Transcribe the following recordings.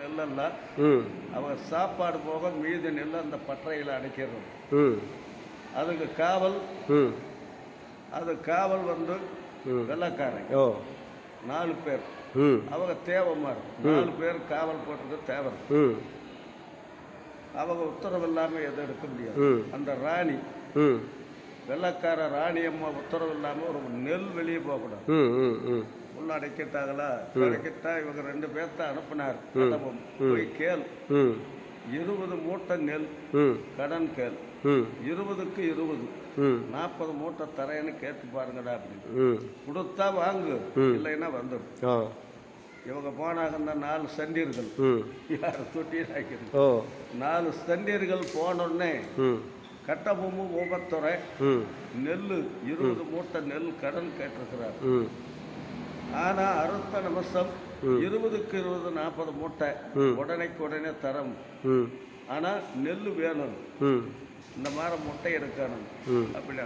நெல்லெல்லாம் அவங்க சாப்பாடு போக மீதி நெல் அந்த பட்டறையில் அடைக்கிறது. அதுக்கு காவல் அது காவல் வந்து வெள்ளக்காரங்க 4 பேர். அவங்க தேவைமாரு 4 பேர் காவல் போட்டது தேவை. அவங்க உத்தரவு இல்லாமல் எதுவும் எடுக்க முடியாது. அந்த ராணி வெள்ளக்கார ராணி அம்மா உத்தரவு இல்லாமல் ஒரு நெல் வெளியே போகக்கூடாது. உள்ள அடைக்கிட்டாங்களா, அடைக்கிட்டா இவங்க 2 பேர்த்த அனுப்பினார். போய் கேள், 20 மூட்டை நெல் கடன் கேள், 20க்கு 20 40 மூட்டை தரேன்னு கேட்டு பாருங்கடா அப்படின்னு. கொடுத்தா வாங்கு, இல்லைன்னா வந்துடும். இவங்க போனாங்கன்னா 4 சண்டீர்கள் யார் தொட்டியில் ஆக்கிறது. 4 சண்டீர்கள் போனோடனே கட்டபொம்மு ஊமத்துறை நெல் 20 மூட்டை நெல் கடன் கேட்டிருக்கிறார். ஆனால் அடுத்த நிமிஷம் 20க்கு 20 40 மூட்டை உடனே தரம். ஆனால் நெல் வேணும், இந்த மாதிரி முட்டை எடுக்கணும். அப்படி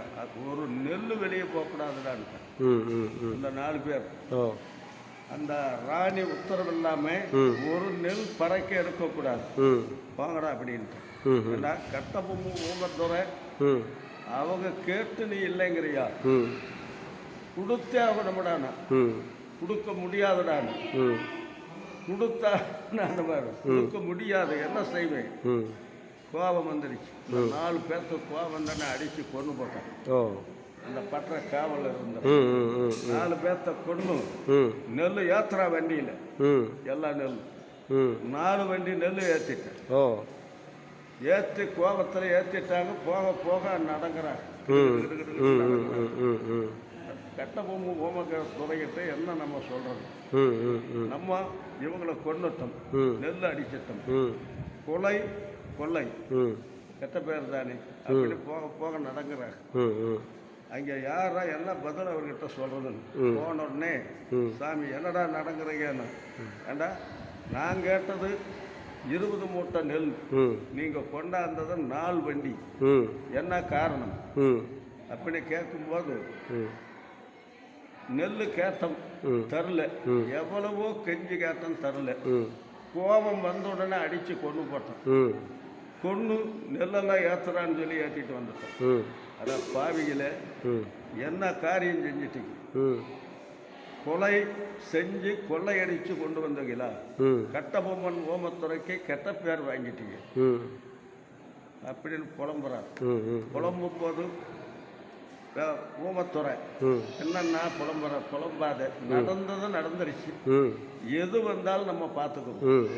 ஒரு நெல் வெளியே போகக்கூடாதுடான்னு இந்த 4 பேர். அந்த ராணி உத்தரவு இல்லாமல் ஒரு நெல் பறக்க எடுக்கக்கூடாது, வாங்கடா அப்படின்ட்டு. ஏன்னா கட்டபொம்மு ஊமத்துறை அவங்க கேட்டு நீ இல்லைங்கிறியா, கொடுத்தே ஆகணும்டானா, கொடுக்க முடியாதுடான்னு. கொடுத்தா அந்த மாதிரி கொடுக்க முடியாது, என்ன செய்வேன். கோபம் வந்துடுச்சு. 4 பேர்த்து கோபம் தானே அடித்து கொண்டு போட்டான். அந்த பற்ற காவல் இருந்த 4 பேர்த்த கொண்டு நெல் ஏத்துறா வண்டியில். எல்லா நெல் 4 வண்டி நெல் ஏற்றிட்டேன். ஏற்றி கோபத்தில் ஏற்றிட்டாங்க. போக போக நடங்கிறாங்க. கட்டபொம்மு துறைகிட்ட என்ன நம்ம சொல்றது, நம்ம இவங்களை கொண்டுட்டோம், நெல் அடிச்சிட்டோம், கொலை கொள்ளை கெட்ட பேர் தானே அப்படி போக போக நடங்கிறாங்க. அங்கே யாரா எல்லாம் பதில் அவர்கிட்ட சொல்றதுன்னு போன உடனே, சாமி என்னடா நடங்குறீங்கன்னு. ஏண்டா நான் கேட்டது 20 மூட்டை நெல், நீங்க கொண்டாந்தது 4 வண்டி, என்ன காரணம் அப்படி கேட்கும்போது, நெல் கேட்டோம் தரல, எவ்வளவோ கெஞ்சி கேட்டோம் தரல, கோபம் வந்த உடனே அடிச்சு கொண்டு போட்டோம். கொண்டு நெல்லெல்லாம் ஏத்துறான்னு சொல்லி ஏற்றிட்டு வந்துட்டோம். அதான் பாவிகளை என்ன காரியம் செஞ்சிட்டீங்க, கொலை செஞ்சு கொள்ளையடிச்சு கொண்டு வந்தீங்களா, கட்டபொம்மன் ஊமத்துறைக்கு கெட்ட பேர் வாங்கிட்டீங்க அப்படின்னு புலம்புறார். புலம்பும் போது ஊமத்துறை என்னன்னா புலம்பாத, நடந்தது நடந்துருச்சு, எது வந்தாலும் நம்ம பார்த்துக்கணும்.